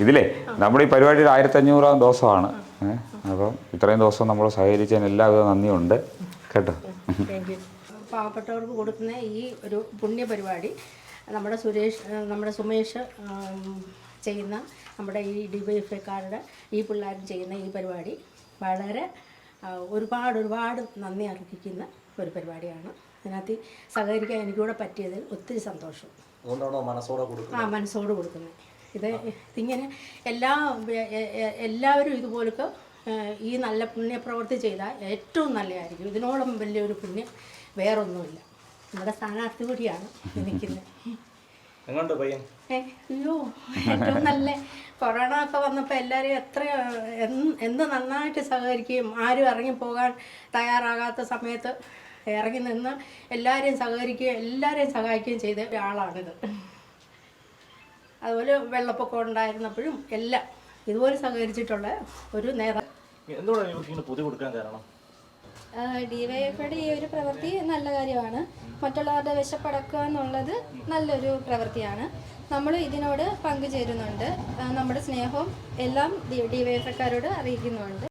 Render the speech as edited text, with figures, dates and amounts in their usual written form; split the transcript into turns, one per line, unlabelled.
ഇതിലേ നമ്മുടെ ഈ പരിപാടിയുടെ 1500-ാം ദിവസമാണ്. അപ്പം ഇത്രയും ദിവസം നമ്മൾ സഹകരിച്ചതിന് എല്ലാവിധ നന്ദിയുണ്ട് കേട്ടോ.
പാവപ്പെട്ടവർക്ക് കൊടുക്കുന്ന ഈ ഒരു പുണ്യ പരിപാടി നമ്മുടെ സുമേഷ് ചെയ്യുന്ന നമ്മുടെ ഈ ഡിവൈഎഫ്ഐക്കാരുടെ ഈ പിള്ളേരും ചെയ്യുന്ന ഈ പരിപാടി വളരെ ഒരുപാട് നന്ദി അർഹിക്കുന്ന ഒരു പരിപാടിയാണ്. അതിനകത്ത് സഹകരിക്കാൻ എനിക്കൂടെ പറ്റിയതിൽ ഒത്തിരി സന്തോഷം. മനസ്സോട് കൊടുക്കുന്നത് ഇതിങ്ങനെ എല്ലാവരും ഇതുപോലൊക്കെ ഈ നല്ല പുണ്യപ്രവൃത്തി ചെയ്താൽ ഏറ്റവും നല്ലതായിരിക്കും. ഇതിനോളം വലിയൊരു പുണ്യം വേറൊന്നുമില്ല. നമ്മുടെ സ്ഥാനാർത്ഥി കൂടിയാണ് നിൽക്കുന്നത്. അയ്യോ ഏറ്റവും നല്ല കൊറോണ ഒക്കെ വന്നപ്പോൾ എല്ലാവരും എന്ത് നന്നായിട്ട് സഹകരിക്കുകയും ആരും ഇറങ്ങിപ്പോകാൻ തയ്യാറാകാത്ത സമയത്ത് ഇറങ്ങി നിന്ന് എല്ലാവരെയും സഹകരിക്കുകയും എല്ലാവരെയും സഹായിക്കുകയും ചെയ്ത ഒരാളാണിത്. അതുപോലെ വെള്ളപ്പൊക്കം ഉണ്ടായിരുന്നപ്പോഴും എല്ലാം ഇതുപോലെ സഹകരിച്ചിട്ടുള്ള ഒരു നേതാവ്.
ഡിവൈഎഫ്ഐയുടെ ഈ ഒരു പ്രവൃത്തി നല്ല കാര്യമാണ്. മറ്റുള്ളവരുടെ വിശപ്പടക്കുക എന്നുള്ളത് നല്ലൊരു പ്രവൃത്തിയാണ്. നമ്മൾ ഇതിനോട് പങ്കുചേരുന്നുണ്ട്. നമ്മുടെ സ്നേഹവും എല്ലാം ഡിവൈഎഫ്ഐക്കാരോട് അറിയിക്കുന്നുണ്ട്.